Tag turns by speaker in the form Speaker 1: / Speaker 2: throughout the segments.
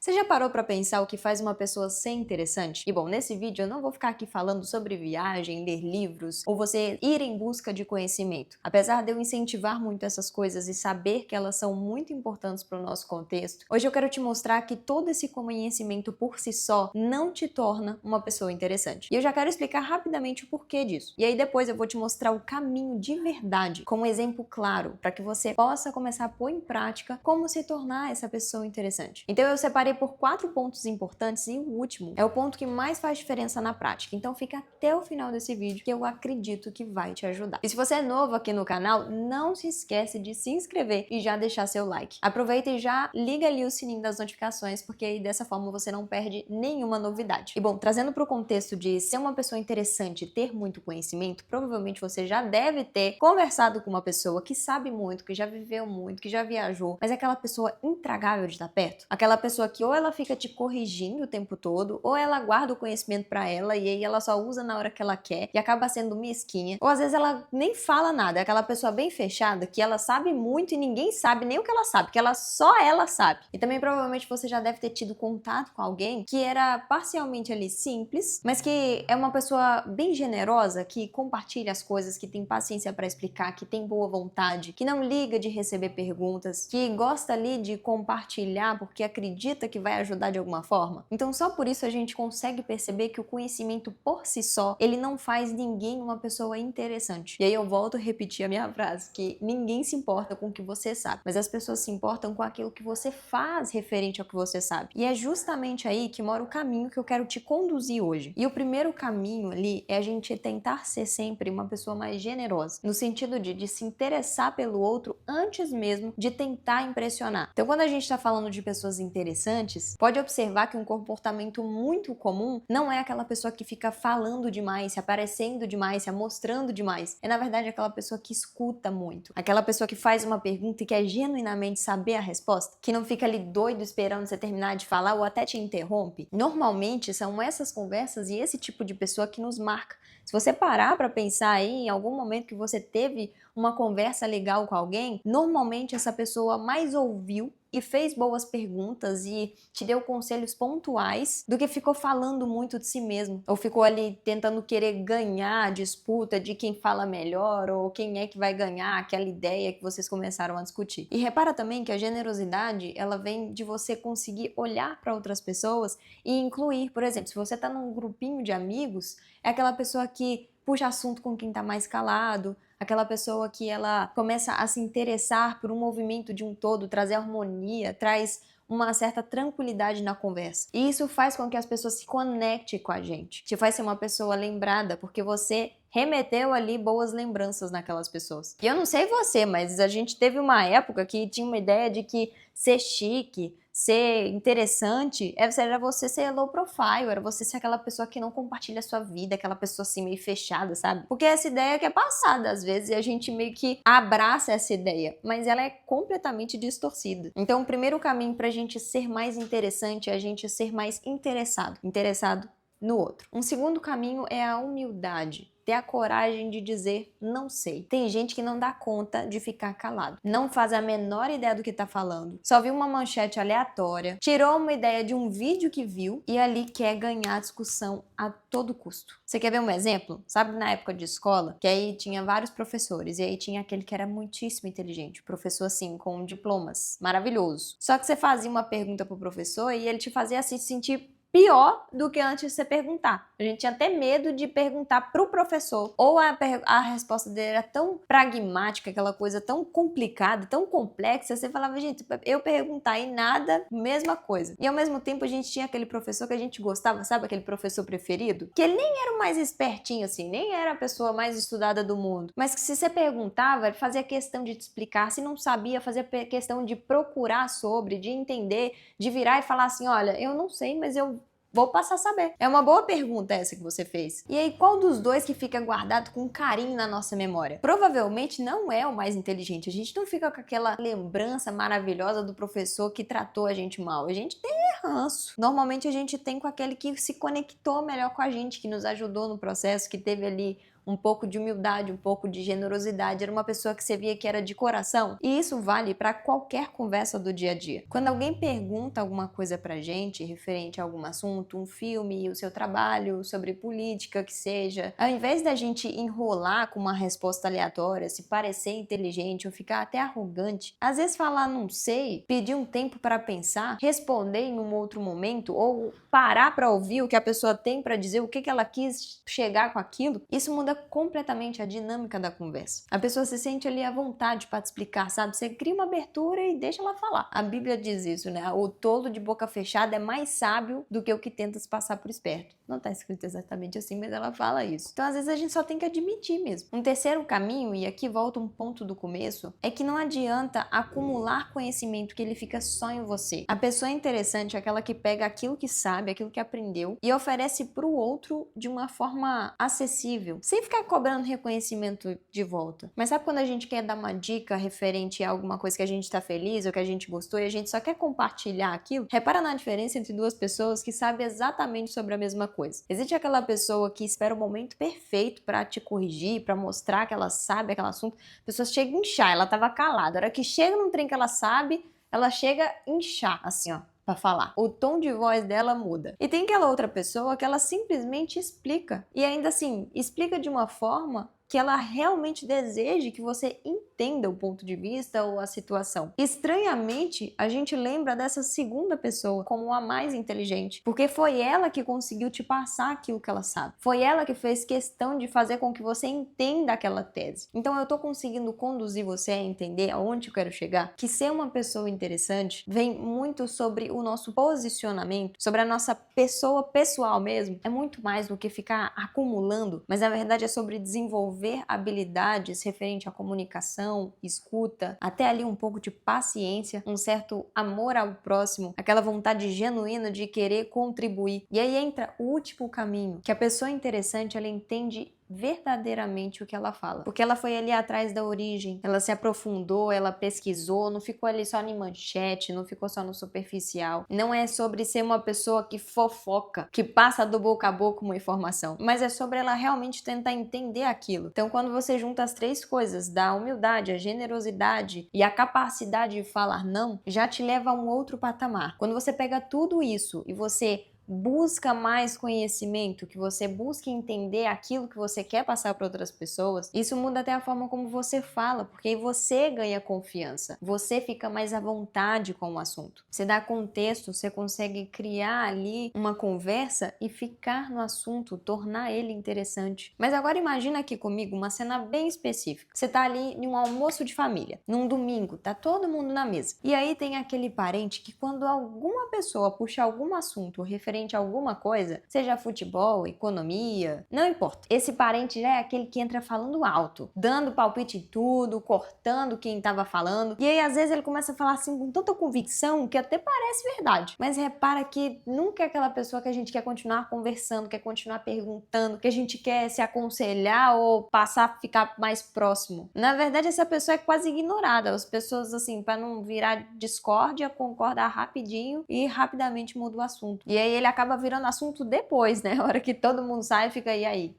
Speaker 1: Você já parou pra pensar o que faz uma pessoa ser interessante? E bom, nesse vídeo eu não vou ficar aqui falando sobre viagem, ler livros ou você ir em busca de conhecimento. Apesar de eu incentivar muito essas coisas e saber que elas são muito importantes para o nosso contexto, hoje eu quero te mostrar que todo esse conhecimento por si só não te torna uma pessoa interessante. E eu já quero explicar rapidamente o porquê disso. E aí depois eu vou te mostrar o caminho de verdade, com um exemplo claro, para que você possa começar a pôr em prática como se tornar essa pessoa interessante. Então eu separei por 4 pontos importantes e o último é o ponto que mais faz diferença na prática. Então fica até o final desse vídeo que eu acredito que vai te ajudar. E se você é novo aqui no canal, não se esquece de se inscrever e já deixar seu like. Aproveita e já liga ali o sininho das notificações, porque aí dessa forma você não perde nenhuma novidade. E bom, trazendo para o contexto de ser uma pessoa interessante e ter muito conhecimento, provavelmente você já deve ter conversado com uma pessoa que sabe muito, que já viveu muito, que já viajou, mas é aquela pessoa intragável de estar perto. Aquela pessoa que ou ela fica te corrigindo o tempo todo, ou ela guarda o conhecimento pra ela e aí ela só usa na hora que ela quer e acaba sendo mesquinha, ou às vezes ela nem fala nada, é aquela pessoa bem fechada que ela sabe muito e ninguém sabe nem o que ela sabe, que só ela sabe. E também provavelmente você já deve ter tido contato com alguém que era parcialmente ali simples, mas que é uma pessoa bem generosa, que compartilha as coisas, que tem paciência pra explicar, que tem boa vontade, que não liga de receber perguntas, que gosta ali de compartilhar porque acredita que vai ajudar de alguma forma. Então só por isso a gente consegue perceber que o conhecimento por si só, ele não faz ninguém uma pessoa interessante. E aí eu volto a repetir a minha frase, que ninguém se importa com o que você sabe, mas as pessoas se importam com aquilo que você faz referente ao que você sabe. E é justamente aí que mora o caminho que eu quero te conduzir hoje. E o primeiro caminho ali é a gente tentar ser sempre uma pessoa mais generosa, no sentido de se interessar pelo outro antes mesmo de tentar impressionar. Então quando a gente está falando de pessoas interessantes, pode observar que um comportamento muito comum não é aquela pessoa que fica falando demais, se aparecendo demais, se amostrando demais. É, na verdade, aquela pessoa que escuta muito. Aquela pessoa que faz uma pergunta e quer genuinamente saber a resposta, que não fica ali doido esperando você terminar de falar ou até te interrompe. Normalmente, são essas conversas e esse tipo de pessoa que nos marca. Se você parar para pensar aí em algum momento que você teve uma conversa legal com alguém, normalmente essa pessoa mais ouviu e fez boas perguntas e te deu conselhos pontuais do que ficou falando muito de si mesmo, ou ficou ali tentando querer ganhar a disputa de quem fala melhor ou quem é que vai ganhar aquela ideia que vocês começaram a discutir. E repara também que a generosidade, ela vem de você conseguir olhar para outras pessoas e incluir. Por exemplo, se você tá num grupinho de amigos, é aquela pessoa que puxa assunto com quem tá mais calado, aquela pessoa que ela começa a se interessar por um movimento de um todo, trazer harmonia, traz uma certa tranquilidade na conversa. E isso faz com que as pessoas se conectem com a gente. Te faz ser uma pessoa lembrada, porque você remeteu ali boas lembranças naquelas pessoas. E eu não sei você, mas a gente teve uma época que tinha uma ideia de que ser chique, ser interessante, era você ser low profile, era você ser aquela pessoa que não compartilha a sua vida, aquela pessoa assim meio fechada, sabe? Porque essa ideia que é passada às vezes e a gente meio que abraça essa ideia, mas ela é completamente distorcida. Então o primeiro caminho pra gente ser mais interessante é a gente ser mais interessado no outro. Um segundo caminho é a humildade. Ter a coragem de dizer não sei. Tem gente que não dá conta de ficar calado. Não faz a menor ideia do que tá falando. Só viu uma manchete aleatória, tirou uma ideia de um vídeo que viu e ali quer ganhar a discussão a todo custo. Você quer ver um exemplo? Sabe na época de escola, que aí tinha vários professores e aí tinha aquele que era muitíssimo inteligente, professor assim, com diplomas, maravilhoso. Só que você fazia uma pergunta pro professor e ele te fazia assim se sentir pior do que antes de você perguntar. A gente tinha até medo de perguntar pro professor. Ou a resposta dele era tão pragmática, aquela coisa tão complicada, tão complexa, você falava, gente, eu perguntar e nada, mesma coisa. E ao mesmo tempo a gente tinha aquele professor que a gente gostava, sabe aquele professor preferido? Que ele nem era o mais espertinho assim, nem era a pessoa mais estudada do mundo. Mas que se você perguntava, ele fazia questão de te explicar. Se não sabia, fazia questão de procurar sobre, de entender, de virar e falar assim, olha, eu não sei, mas eu vou passar a saber. É uma boa pergunta essa que você fez. E aí, qual dos dois que fica guardado com carinho na nossa memória? Provavelmente não é o mais inteligente. A gente não fica com aquela lembrança maravilhosa do professor que tratou a gente mal. A gente tem ranço. Normalmente a gente tem com aquele que se conectou melhor com a gente, que nos ajudou no processo, que teve ali um pouco de humildade, um pouco de generosidade, era uma pessoa que você via que era de coração. E isso vale para qualquer conversa do dia a dia. Quando alguém pergunta alguma coisa pra gente referente a algum assunto, um filme, o seu trabalho, sobre política, que seja, ao invés da gente enrolar com uma resposta aleatória, se parecer inteligente ou ficar até arrogante, às vezes falar não sei, pedir um tempo para pensar, responder em um outro momento ou parar para ouvir o que a pessoa tem para dizer, o que ela quis chegar com aquilo, isso muda completamente a dinâmica da conversa. A pessoa se sente ali à vontade para te explicar, sabe? Você cria uma abertura e deixa ela falar. A Bíblia diz isso, né? O tolo de boca fechada é mais sábio do que o que tenta se passar por esperto. Não tá escrito exatamente assim, mas ela fala isso. Então, às vezes, a gente só tem que admitir mesmo. Um terceiro caminho, e aqui volta um ponto do começo, é que não adianta acumular conhecimento que ele fica só em você. A pessoa interessante é aquela que pega aquilo que sabe, aquilo que aprendeu e oferece pro outro de uma forma acessível, sem ficar cobrando reconhecimento de volta. Mas sabe quando a gente quer dar uma dica referente a alguma coisa que a gente tá feliz ou que a gente gostou e a gente só quer compartilhar aquilo? Repara na diferença entre duas pessoas que sabem exatamente sobre a mesma coisa. Existe aquela pessoa que espera o momento perfeito para te corrigir, para mostrar que ela sabe aquele assunto. A pessoa chega a inchar, ela tava calada. A hora que chega num trem que ela sabe, ela chega a inchar, assim, ó, pra falar. O tom de voz dela muda. E tem aquela outra pessoa que ela simplesmente explica. E ainda assim, explica de uma forma que ela realmente deseje que você entenda o ponto de vista ou a situação. Estranhamente, a gente lembra dessa segunda pessoa como a mais inteligente, porque foi ela que conseguiu te passar aquilo que ela sabe. Foi ela que fez questão de fazer com que você entenda aquela tese. Então eu tô conseguindo conduzir você a entender aonde eu quero chegar, que ser uma pessoa interessante vem muito sobre o nosso posicionamento, sobre a nossa pessoa pessoal mesmo. É muito mais do que ficar acumulando, mas na verdade é sobre desenvolver habilidades referente à comunicação, escuta, até ali um pouco de paciência, um certo amor ao próximo, aquela vontade genuína de querer contribuir. E aí entra o último caminho, que a pessoa interessante, ela entende verdadeiramente o que ela fala. Porque ela foi ali atrás da origem, ela se aprofundou, ela pesquisou, não ficou ali só em manchete, não ficou só no superficial. Não é sobre ser uma pessoa que fofoca, que passa do boca a boca uma informação, mas é sobre ela realmente tentar entender aquilo. Então, quando você junta as três coisas, da humildade, a generosidade e a capacidade de falar não, já te leva a um outro patamar. Quando você pega tudo isso e você busca mais conhecimento, que você busque entender aquilo que você quer passar para outras pessoas, isso muda até a forma como você fala, porque aí você ganha confiança, você fica mais à vontade com o assunto. Você dá contexto, você consegue criar ali uma conversa e ficar no assunto, tornar ele interessante. Mas agora imagina aqui comigo uma cena bem específica. Você tá ali em um almoço de família, num domingo, tá todo mundo na mesa. E aí tem aquele parente que quando alguma pessoa puxa algum assunto referente a alguma coisa, seja futebol, economia, não importa. Esse parente já é aquele que entra falando alto, dando palpite em tudo, cortando quem tava falando. E aí às vezes ele começa a falar assim com tanta convicção que até parece verdade. Mas repara que nunca é aquela pessoa que a gente quer continuar conversando, quer continuar perguntando, que a gente quer se aconselhar ou passar a ficar mais próximo. Na verdade, essa pessoa é quase ignorada. As pessoas, assim, para não virar discórdia, concordar rapidinho e rapidamente muda o assunto. E aí ele acaba virando assunto depois, né? A hora que todo mundo sai, fica aí.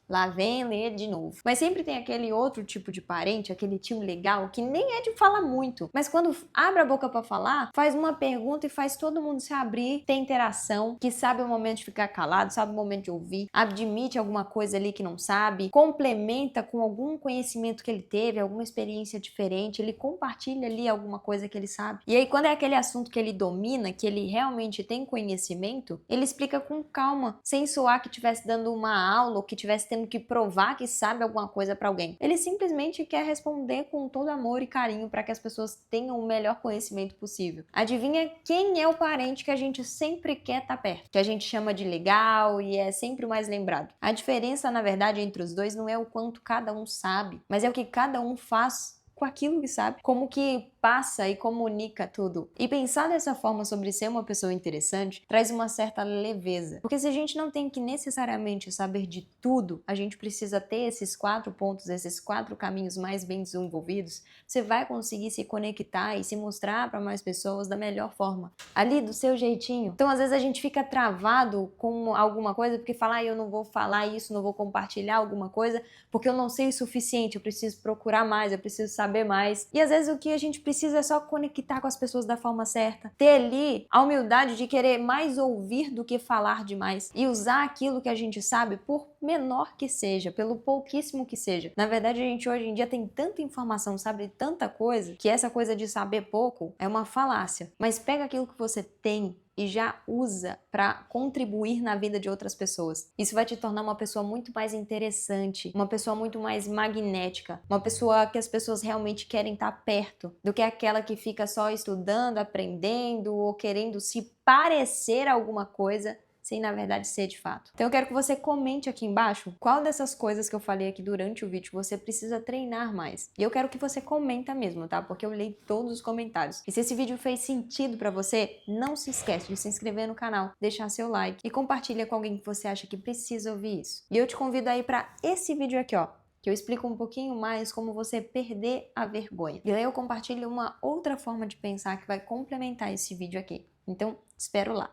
Speaker 1: Lá vem ele de novo. Mas sempre tem aquele outro tipo de parente, aquele tio legal, que nem é de falar muito. Mas quando abre a boca pra falar, faz uma pergunta e faz todo mundo se abrir, ter interação, que sabe o momento de ficar calado, sabe o momento de ouvir, admite alguma coisa ali que não sabe, complementa com algum conhecimento que ele teve, alguma experiência diferente, ele compartilha ali alguma coisa que ele sabe. E aí quando é aquele assunto que ele domina, que ele realmente tem conhecimento, ele explica com calma, sem soar que estivesse dando uma aula ou que estivesse tendo que provar que sabe alguma coisa para alguém. Ele simplesmente quer responder com todo amor e carinho para que as pessoas tenham o melhor conhecimento possível. Adivinha quem é o parente que a gente sempre quer estar perto? Que a gente chama de legal e é sempre o mais lembrado. A diferença, na verdade, entre os dois não é o quanto cada um sabe, mas é o que cada um faz com aquilo que sabe. Como que passa e comunica tudo. E pensar dessa forma sobre ser uma pessoa interessante traz uma certa leveza. Porque se a gente não tem que necessariamente saber de tudo, a gente precisa ter esses 4 pontos, esses 4 caminhos mais bem desenvolvidos, você vai conseguir se conectar e se mostrar para mais pessoas da melhor forma, ali do seu jeitinho. Então às vezes a gente fica travado com alguma coisa porque fala, eu não vou falar isso, não vou compartilhar alguma coisa porque eu não sei o suficiente, eu preciso procurar mais, eu preciso saber mais. E às vezes o que a gente precisa é só conectar com as pessoas da forma certa, ter ali a humildade de querer mais ouvir do que falar demais e usar aquilo que a gente sabe, por menor que seja, pelo pouquíssimo que seja. Na verdade, a gente hoje em dia tem tanta informação, sabe tanta coisa, que essa coisa de saber pouco é uma falácia. Mas pega aquilo que você tem e já usa para contribuir na vida de outras pessoas. Isso vai te tornar uma pessoa muito mais interessante, uma pessoa muito mais magnética, uma pessoa que as pessoas realmente querem estar perto, do que aquela que fica só estudando, aprendendo ou querendo se parecer alguma coisa sem na verdade ser de fato. Então eu quero que você comente aqui embaixo qual dessas coisas que eu falei aqui durante o vídeo você precisa treinar mais. E eu quero que você comenta mesmo, tá? Porque eu leio todos os comentários. E se esse vídeo fez sentido pra você, não se esquece de se inscrever no canal, deixar seu like e compartilha com alguém que você acha que precisa ouvir isso. E eu te convido aí pra esse vídeo aqui, ó, que eu explico um pouquinho mais como você perder a vergonha. E aí eu compartilho uma outra forma de pensar que vai complementar esse vídeo aqui. Então, espero lá.